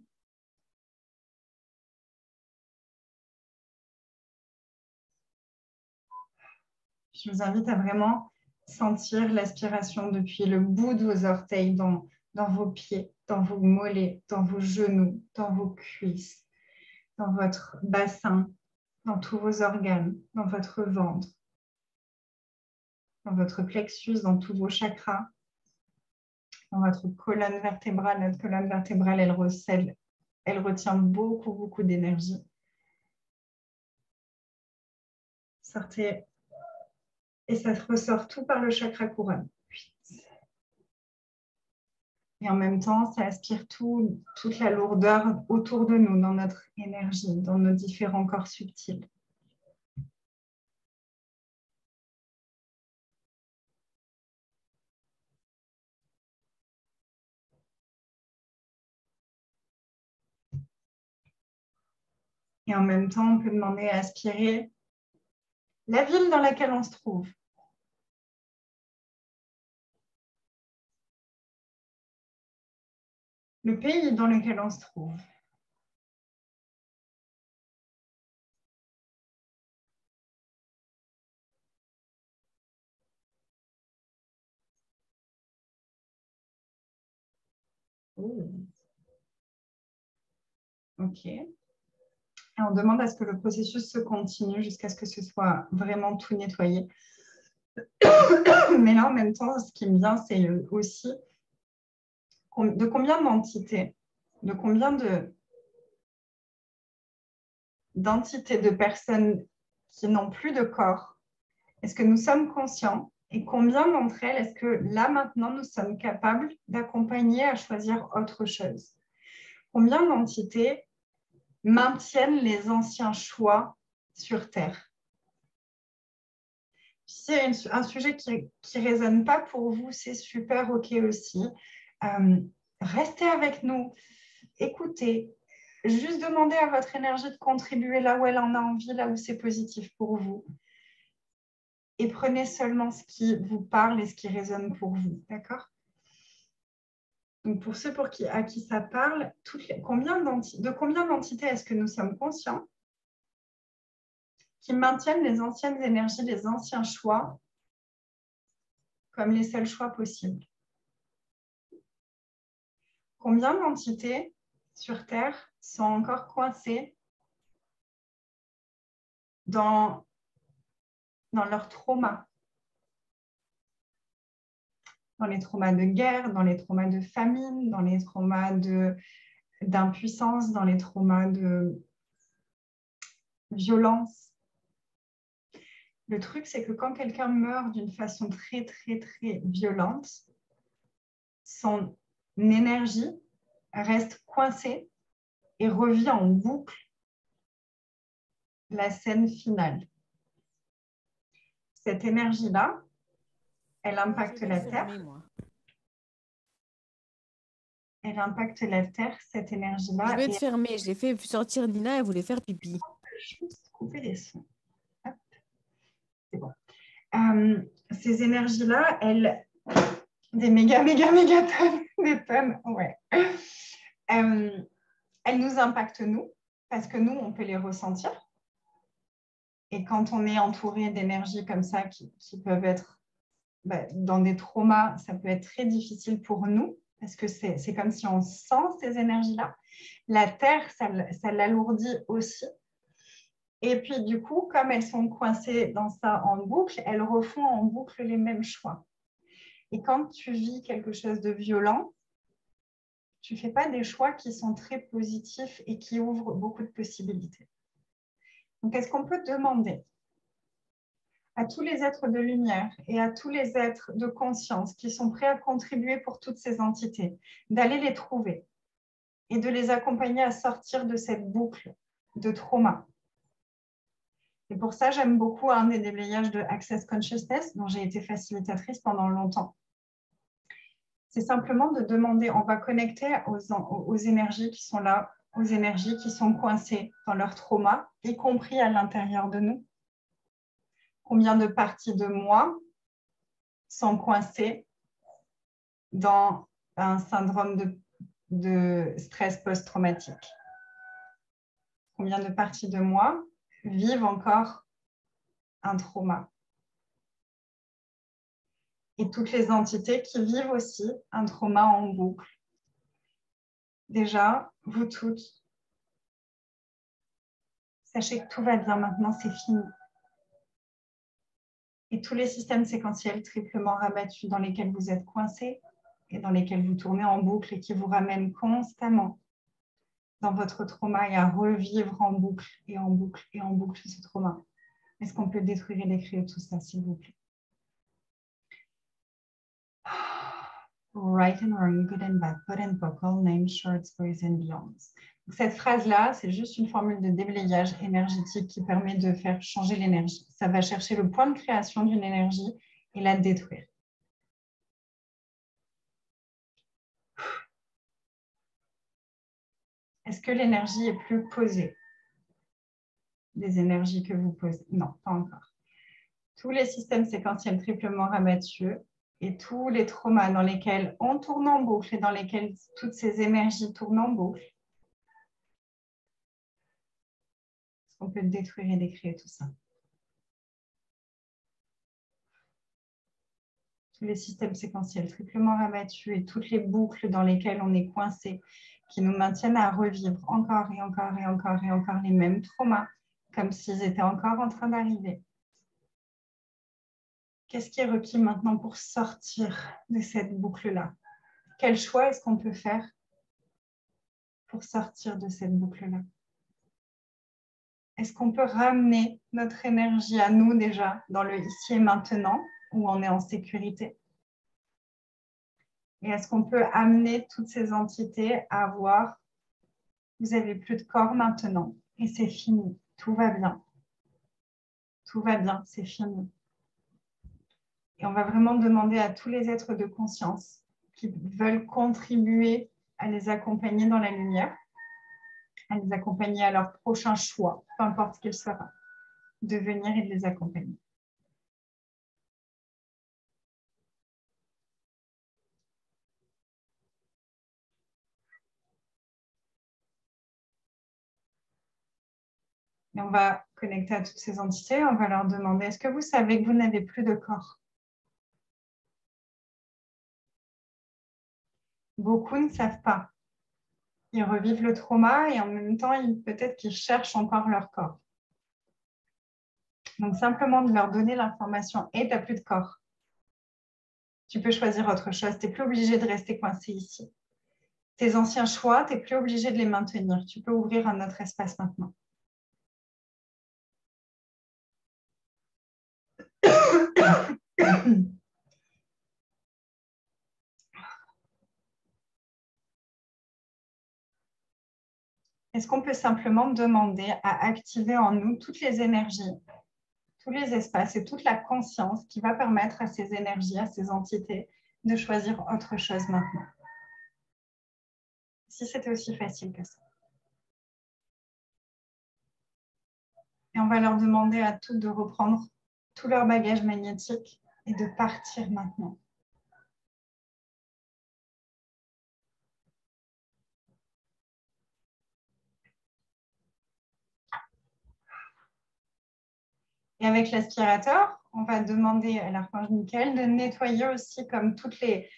Je vous invite à vraiment sentir l'aspiration depuis le bout de vos orteils dans vos pieds, dans vos mollets, dans vos genoux, dans vos cuisses, dans votre bassin, dans tous vos organes, dans votre ventre, dans votre plexus, dans tous vos chakras, dans votre colonne vertébrale. Notre colonne vertébrale, elle retient beaucoup, beaucoup d'énergie. Sortez. Et ça ressort tout par le chakra couronne. Et en même temps, ça aspire toute la lourdeur autour de nous, dans notre énergie, dans nos différents corps subtils. Et en même temps, on peut demander à aspirer la ville dans laquelle on se trouve. Le pays dans lequel on se trouve. Oh. OK. Et on demande à ce que le processus se continue jusqu'à ce que ce soit vraiment tout nettoyé. Mais là, en même temps, ce qui me vient, c'est aussi de combien d'entités, de combien d'entités, de personnes qui n'ont plus de corps, est-ce que nous sommes conscients et combien d'entre elles, est-ce que là, maintenant, nous sommes capables d'accompagner à choisir autre chose? Combien d'entités maintiennent les anciens choix sur Terre? Si c'est un sujet qui ne résonne pas pour vous, c'est super OK aussi. Restez avec nous, écoutez, juste demandez à votre énergie de contribuer là où elle en a envie, là où c'est positif pour vous. Et prenez seulement ce qui vous parle et ce qui résonne pour vous, d'accord? Donc, pour ceux à qui ça parle, de combien d'entités est-ce que nous sommes conscients qui maintiennent les anciennes énergies, les anciens choix comme les seuls choix possibles? Combien d'entités sur Terre sont encore coincées dans leur trauma, dans les traumas de guerre, dans les traumas de famine, dans les traumas d'impuissance, dans les traumas de violence? Le truc, c'est que quand quelqu'un meurt d'une façon très, très, très violente, son énergie reste coincée et revient en boucle la scène finale. cette énergie-là, elle impacte Je vais la fermer, Terre. moi. Elle impacte la Terre, cette énergie-là. Je vais te Et fermer. J'ai fait sortir Nina, elle voulait faire pipi. juste couper les sons. Hop, c'est bon. Ces énergies-là, elles, des méga tonnes, des tonnes, ouais. Elles nous impactent nous, parce que nous, on peut les ressentir. Et quand on est entouré d'énergies comme ça, qui peuvent être dans des traumas, ça peut être très difficile pour nous, parce que c'est comme si on sent ces énergies-là. La Terre, ça l'alourdit aussi. Et puis, du coup, comme elles sont coincées dans ça en boucle, elles refont en boucle les mêmes choix. Et quand tu vis quelque chose de violent, tu ne fais pas des choix qui sont très positifs et qui ouvrent beaucoup de possibilités. Donc, est-ce qu'on peut demander à tous les êtres de lumière et à tous les êtres de conscience qui sont prêts à contribuer pour toutes ces entités, d'aller les trouver et de les accompagner à sortir de cette boucle de trauma? Et pour ça, j'aime beaucoup un des déblayages de Access Consciousness, dont j'ai été facilitatrice pendant longtemps. C'est simplement de demander, on va connecter aux énergies qui sont là, aux énergies qui sont coincées dans leur trauma, y compris à l'intérieur de nous. Combien de parties de moi sont coincées dans un syndrome de stress post-traumatique? Combien de parties de moi vivent encore un trauma? Et toutes les entités qui vivent aussi un trauma en boucle. Déjà, vous toutes, sachez que tout va bien maintenant, c'est fini. Et tous les systèmes séquentiels triplement rabattus dans lesquels vous êtes coincés et dans lesquels vous tournez en boucle et qui vous ramènent constamment dans votre trauma et à revivre en boucle et en boucle et en boucle ce trauma. Est-ce qu'on peut détruire et décrire tout ça, s'il vous plaît? Right and wrong, good and bad, pot and pock, all names, shorts, boys and beyonds. Cette phrase-là, c'est juste une formule de déblayage énergétique qui permet de faire changer l'énergie. Ça va chercher le point de création d'une énergie et la détruire. Est-ce que l'énergie est plus posée? Des énergies que vous posez? Non, pas encore. Tous les systèmes séquentiels triplement rabattus et tous les traumas dans lesquels on tourne en boucle et dans lesquels toutes ces énergies tournent en boucle, est-ce qu'on peut détruire et décrire tout ça? Tous les systèmes séquentiels triplement rabattus et toutes les boucles dans lesquelles on est coincé, qui nous maintiennent à revivre encore et encore et encore et encore les mêmes traumas, comme s'ils étaient encore en train d'arriver. Qu'est-ce qui est requis maintenant pour sortir de cette boucle-là? Quel choix est-ce qu'on peut faire pour sortir de cette boucle-là? Est-ce qu'on peut ramener notre énergie à nous déjà dans le ici et maintenant où on est en sécurité? Et est-ce qu'on peut amener toutes ces entités à voir, vous n'avez plus de corps maintenant et c'est fini, tout va bien. Tout va bien, c'est fini. Et on va vraiment demander à tous les êtres de conscience qui veulent contribuer à les accompagner dans la lumière, à les accompagner à leur prochain choix, peu importe ce qu'il sera, de venir et de les accompagner. Et on va connecter à toutes ces entités, on va leur demander, est-ce que vous savez que vous n'avez plus de corps? Beaucoup ne savent pas. Ils revivent le trauma et en même temps, peut-être qu'ils cherchent encore leur corps. Donc, simplement de leur donner l'information, et tu n'as plus de corps. Tu peux choisir autre chose. Tu n'es plus obligé de rester coincé ici. Tes anciens choix, tu n'es plus obligé de les maintenir. Tu peux ouvrir un autre espace maintenant. Est-ce qu'on peut simplement demander à activer en nous toutes les énergies tous les espaces et toute la conscience qui va permettre à ces énergies, à ces entités de choisir autre chose maintenant. Si c'était aussi facile que ça. Et on va leur demander à toutes de reprendre tout leur bagage magnétique et de partir maintenant. Et avec l'aspirateur, on va demander à l'archange Michael de nettoyer aussi comme toutes les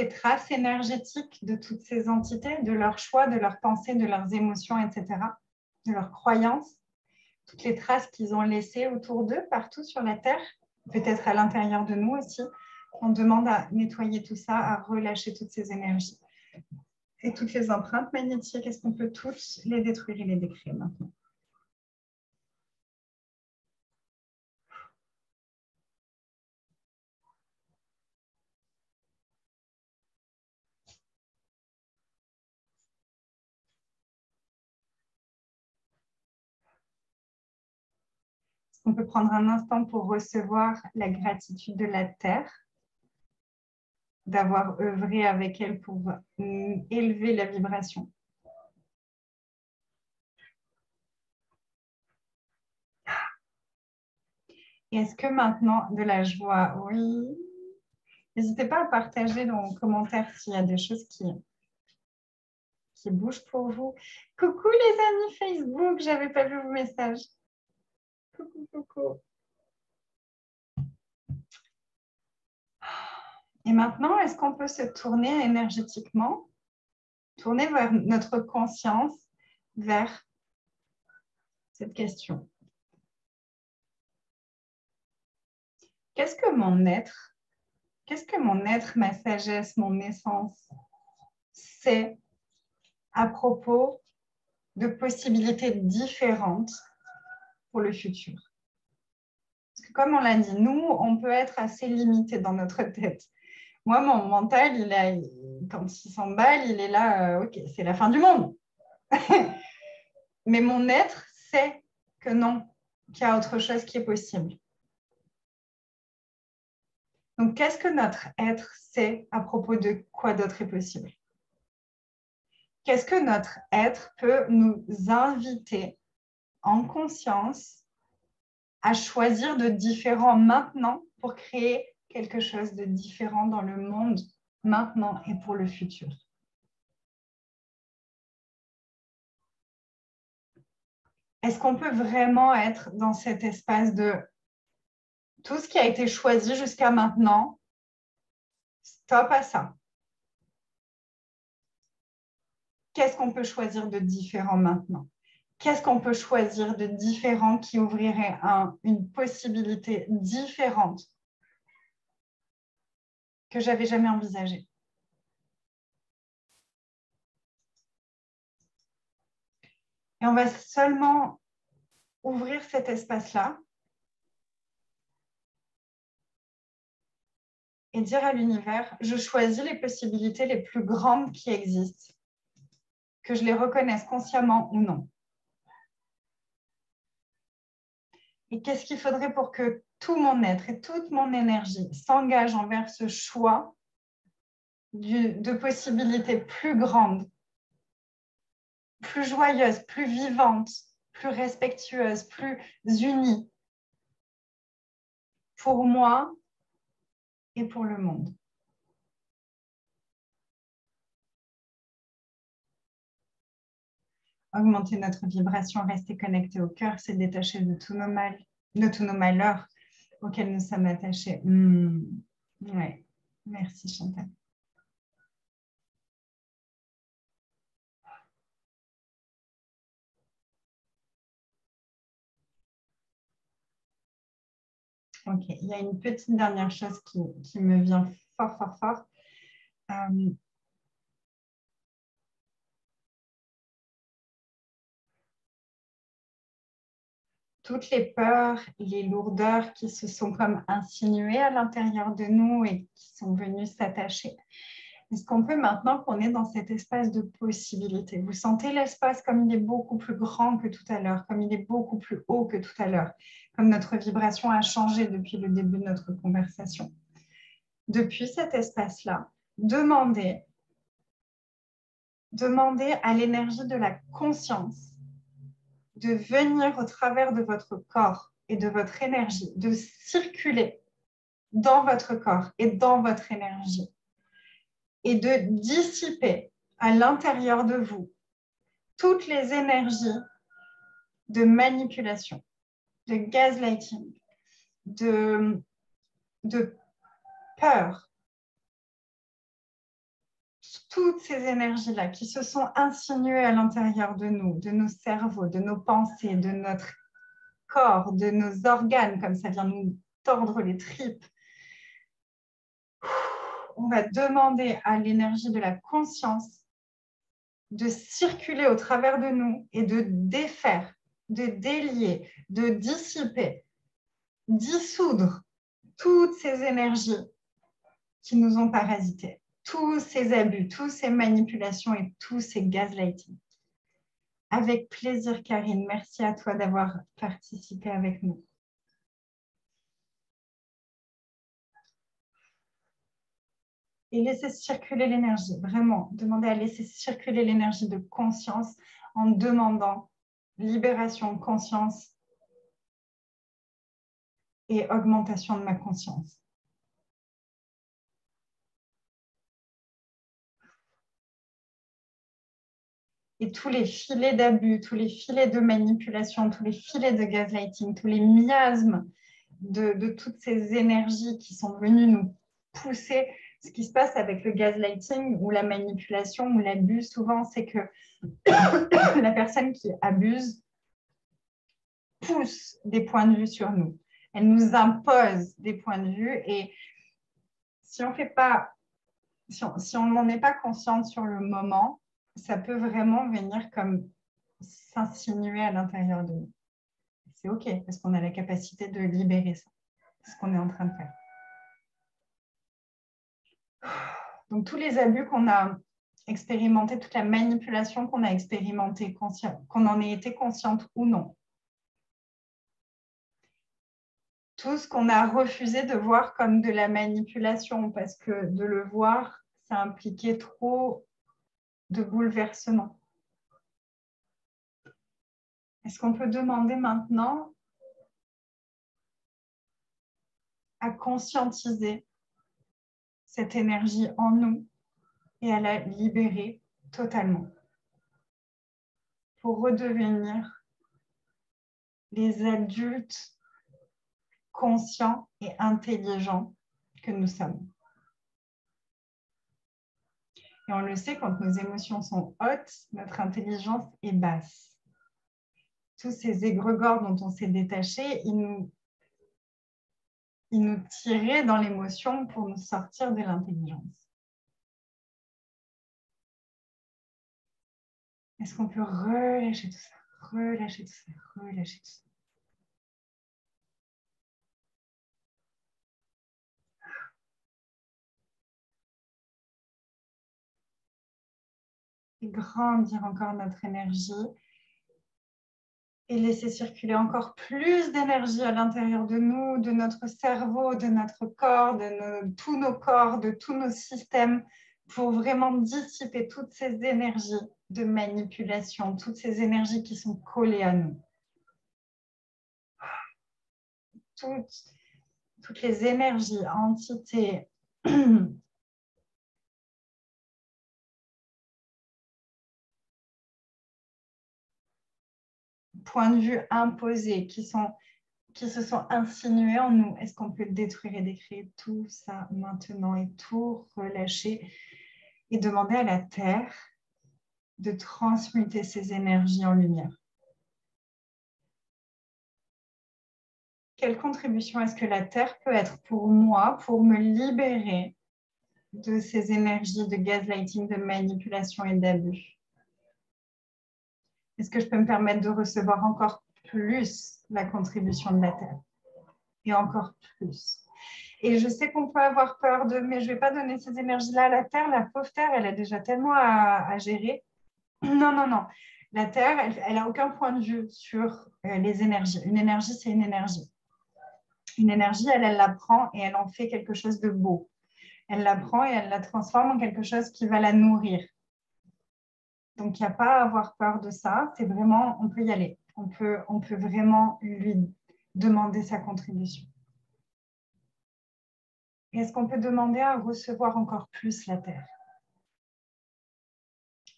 traces énergétiques de toutes ces entités, de leurs choix, de leurs pensées, de leurs émotions, etc., de leurs croyances, toutes les traces qu'ils ont laissées autour d'eux, partout sur la Terre, peut-être à l'intérieur de nous aussi. On demande à nettoyer tout ça, à relâcher toutes ces énergies. Et toutes les empreintes magnétiques, est-ce qu'on peut toutes les détruire et les décréer maintenant? On peut prendre un instant pour recevoir la gratitude de la Terre, d'avoir œuvré avec elle pour élever la vibration. Et est-ce que maintenant, de la joie, oui. N'hésitez pas à partager dans les commentaires s'il y a des choses qui bougent pour vous. Coucou les amis Facebook, j'avais pas vu vos messages. Coucou, coucou. Et maintenant, est-ce qu'on peut se tourner énergétiquement, tourner vers notre conscience, vers cette question? Qu'est-ce que mon être, ma sagesse, mon essence, sait à propos de possibilités différentes pour le futur? Parce que comme on l'a dit, nous, on peut être assez limité dans notre tête. Moi, mon mental, quand il s'emballe, il est là, ok, c'est la fin du monde. Mais mon être sait que non, qu'il y a autre chose qui est possible. Donc, qu'est-ce que notre être sait à propos de quoi d'autre est possible? Qu'est-ce que notre être peut nous inviter en conscience à choisir de différent maintenant pour créer quelque chose de différent dans le monde maintenant et pour le futur? Est-ce qu'on peut vraiment être dans cet espace de tout ce qui a été choisi jusqu'à maintenant, stop à ça? Qu'est-ce qu'on peut choisir de différent maintenant? Qu'est-ce qu'on peut choisir de différent qui ouvrirait une possibilité différente que j'avais jamais envisagée? Et on va seulement ouvrir cet espace-là et dire à l'univers, je choisis les possibilités les plus grandes qui existent, que je les reconnaisse consciemment ou non. Et qu'est-ce qu'il faudrait pour que tout mon être et toute mon énergie s'engage envers ce choix de possibilités plus grandes, plus joyeuses, plus vivantes, plus respectueuses, plus unies pour moi et pour le monde. Augmenter notre vibration, rester connecté au cœur, c'est détacher de tous nos malheurs auxquels nous sommes attachés. Ouais. Merci Chantal. Ok, il y a une petite dernière chose qui me vient fort, fort, fort. Toutes les peurs, les lourdeurs qui se sont comme insinuées à l'intérieur de nous et qui sont venues s'attacher. Est-ce qu'on peut, maintenant qu'on est dans cet espace de possibilité, vous sentez l'espace comme il est beaucoup plus grand que tout à l'heure, comme il est beaucoup plus haut que tout à l'heure, comme notre vibration a changé depuis le début de notre conversation. Depuis cet espace-là, demandez à l'énergie de la conscience de venir au travers de votre corps et de votre énergie, de circuler dans votre corps et dans votre énergie et de dissiper à l'intérieur de vous toutes les énergies de manipulation, de gaslighting, de peur, toutes ces énergies-là qui se sont insinuées à l'intérieur de nous, de nos cerveaux, de nos pensées, de notre corps, de nos organes, comme ça vient nous tordre les tripes. On va demander à l'énergie de la conscience de circuler au travers de nous et de défaire, de délier, de dissiper, dissoudre toutes ces énergies qui nous ont parasités, tous ces abus, toutes ces manipulations et tous ces gaslighting. Avec plaisir, Karine. Merci à toi d'avoir participé avec nous. Et laissez circuler l'énergie, vraiment. Demandez à laisser circuler l'énergie de conscience en demandant libération de conscience et augmentation de ma conscience. Et tous les filets d'abus, tous les filets de manipulation, tous les filets de gaslighting, tous les miasmes de toutes ces énergies qui sont venues nous pousser. Ce qui se passe avec le gaslighting ou la manipulation ou l'abus, souvent, c'est que la personne qui abuse pousse des points de vue sur nous. Elle nous impose des points de vue et si on fait pas, si on n'en est pas consciente sur le moment, ça peut vraiment venir comme s'insinuer à l'intérieur de nous. C'est OK parce qu'on a la capacité de libérer ça. C'est ce qu'on est en train de faire. Donc, tous les abus qu'on a expérimentés, toute la manipulation qu'on a expérimentée, qu'on en ait été consciente ou non, tout ce qu'on a refusé de voir comme de la manipulation parce que de le voir, ça impliquait trop de bouleversements. Est-ce qu'on peut demander maintenant à conscientiser cette énergie en nous et à la libérer totalement pour redevenir les adultes conscients et intelligents que nous sommes. Et on le sait, quand nos émotions sont hautes, notre intelligence est basse. Tous ces égrégores dont on s'est détaché, ils nous tiraient dans l'émotion pour nous sortir de l'intelligence. Est-ce qu'on peut relâcher tout ça, relâcher tout ça, relâcher tout ça? Et grandir encore notre énergie et laisser circuler encore plus d'énergie à l'intérieur de nous, de notre cerveau, de notre corps, de tous nos corps, de tous nos systèmes, pour vraiment dissiper toutes ces énergies de manipulation, toutes ces énergies qui sont collées à nous. Toutes les énergies, entités, points de vue imposés qui se sont insinués en nous. Est-ce qu'on peut détruire et décrire tout ça maintenant et tout relâcher et demander à la Terre de transmuter ces énergies en lumière? Quelle contribution est-ce que la Terre peut être pour moi, pour me libérer de ces énergies de gaslighting, de manipulation et d'abus? Est-ce que je peux me permettre de recevoir encore plus la contribution de la Terre? Et encore plus. Et je sais qu'on peut avoir peur de, mais je ne vais pas donner ces énergies-là à la Terre. La pauvre Terre, elle a déjà tellement à gérer. Non, non, non. La Terre, elle n'a aucun point de vue sur les énergies. Une énergie, c'est une énergie. Une énergie, elle la prend et elle en fait quelque chose de beau. Elle la prend et elle la transforme en quelque chose qui va la nourrir. Donc, il n'y a pas à avoir peur de ça. C'est vraiment, on peut y aller. On peut vraiment lui demander sa contribution. Est-ce qu'on peut demander à recevoir encore plus la Terre?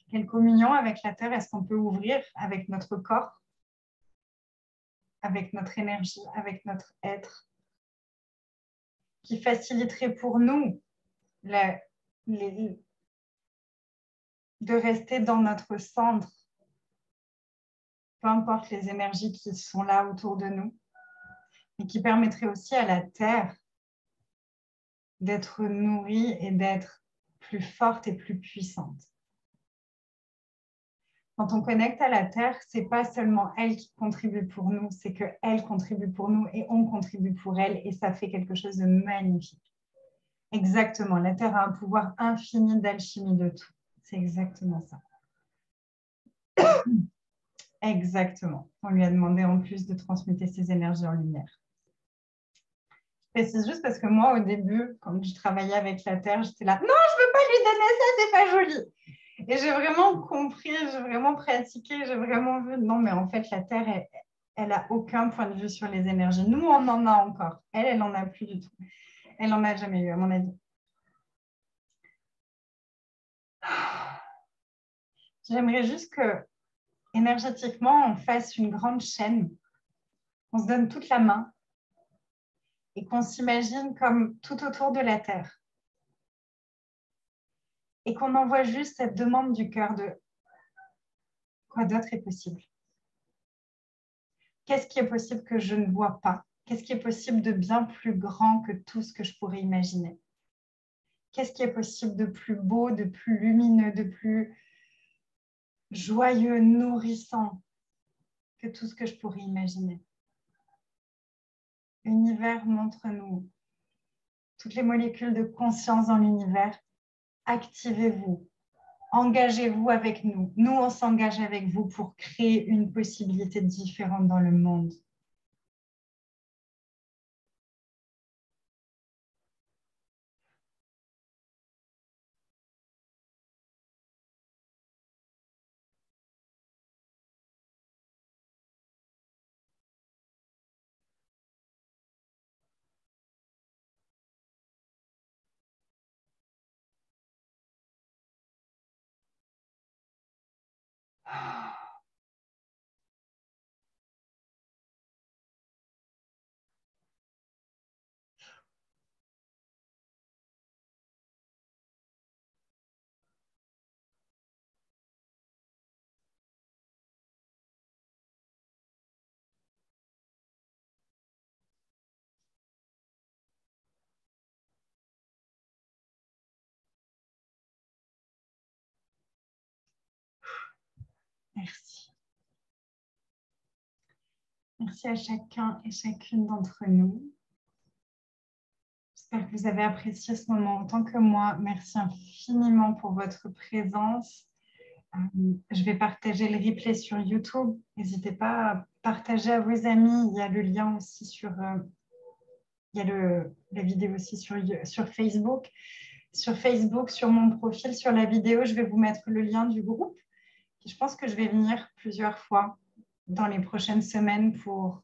Quelle communion avec la Terre est-ce qu'on peut ouvrir avec notre corps, avec notre énergie, avec notre être, qui faciliterait pour nous de rester dans notre centre, peu importe les énergies qui sont là autour de nous, et qui permettrait aussi à la Terre d'être nourrie et d'être plus forte et plus puissante. Quand on connecte à la Terre, ce n'est pas seulement elle qui contribue pour nous, c'est qu'elle contribue pour nous et on contribue pour elle et ça fait quelque chose de magnifique. Exactement, la Terre a un pouvoir infini d'alchimie de tout. C'est exactement ça. Exactement. On lui a demandé en plus de transmuter ses énergies en lumière. Je précise juste parce que moi, au début, quand je travaillais avec la Terre, j'étais là, non, je ne veux pas lui donner ça, c'est pas joli. Et j'ai vraiment compris, j'ai vraiment pratiqué, j'ai vraiment vu, non, mais en fait, la Terre, elle n'a aucun point de vue sur les énergies. Nous, on en a encore. Elle n'en a plus du tout. Elle n'en a jamais eu, à mon avis. J'aimerais juste que, énergétiquement, on fasse une grande chaîne. On se donne toute la main et qu'on s'imagine comme tout autour de la Terre. Et qu'on envoie juste cette demande du cœur de quoi d'autre est possible? Qu'est-ce qui est possible que je ne vois pas? Qu'est-ce qui est possible de bien plus grand que tout ce que je pourrais imaginer? Qu'est-ce qui est possible de plus beau, de plus lumineux, de plus joyeux, nourrissant que tout ce que je pourrais imaginer? L'univers, montre-nous toutes les molécules de conscience dans l'univers. Activez-vous. Engagez-vous avec nous. Nous, on s'engage avec vous pour créer une possibilité différente dans le monde. Merci. Merci à chacun et chacune d'entre nous. J'espère que vous avez apprécié ce moment autant que moi. Merci infiniment pour votre présence. Je vais partager le replay sur YouTube. N'hésitez pas à partager à vos amis. Il y a le lien aussi sur... il y a la vidéo aussi sur Facebook. Sur Facebook, sur mon profil, sur la vidéo, je vais vous mettre le lien du groupe. Je pense que je vais venir plusieurs fois dans les prochaines semaines pour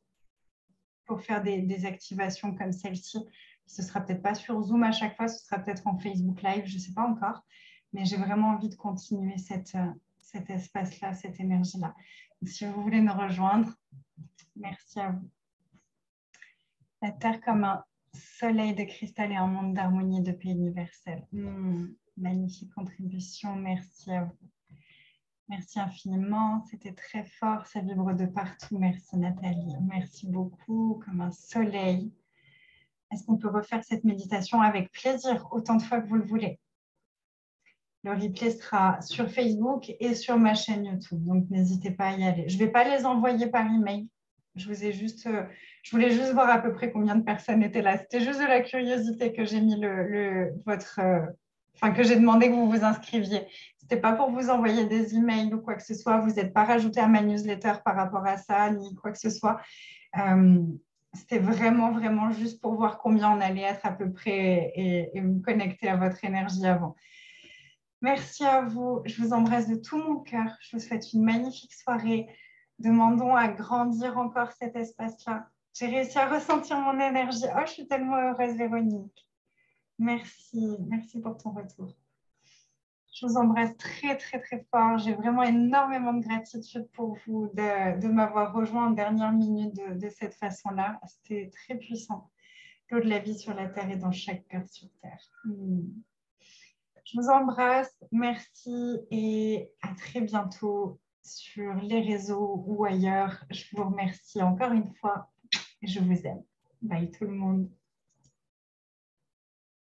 faire des activations comme celle-ci. Ce ne sera peut-être pas sur Zoom à chaque fois, ce sera peut-être en Facebook Live, je ne sais pas encore. Mais j'ai vraiment envie de continuer cet espace-là, cette énergie-là. Si vous voulez nous rejoindre, merci à vous. La Terre comme un soleil de cristal et un monde d'harmonie et de paix universel. Magnifique contribution, merci à vous. Merci infiniment, c'était très fort, ça vibre de partout. Merci Nathalie, merci beaucoup, comme un soleil. Est-ce qu'on peut refaire cette méditation avec plaisir, autant de fois que vous le voulez? Le replay sera sur Facebook et sur ma chaîne YouTube, donc n'hésitez pas à y aller. Je ne vais pas les envoyer par email, Je voulais juste voir à peu près combien de personnes étaient là. C'était juste de la curiosité que j'ai mis que j'ai demandé que vous vous inscriviez. C'était pas pour vous envoyer des emails ou quoi que ce soit. Vous n'êtes pas rajouté à ma newsletter par rapport à ça, ni quoi que ce soit. C'était vraiment, vraiment juste pour voir combien on allait être à peu près et me connecter à votre énergie avant. Merci à vous. Je vous embrasse de tout mon cœur. Je vous souhaite une magnifique soirée. Demandons à grandir encore cet espace-là. J'ai réussi à ressentir mon énergie. Oh, je suis tellement heureuse, Véronique. Merci. Merci pour ton retour. Je vous embrasse très, très, très fort. J'ai vraiment énormément de gratitude pour vous de m'avoir rejoint en dernière minute de cette façon-là. C'était très puissant. L'eau de la vie sur la terre et dans chaque cœur sur terre. Je vous embrasse. Merci et à très bientôt sur les réseaux ou ailleurs. Je vous remercie encore une fois et je vous aime. Bye tout le monde.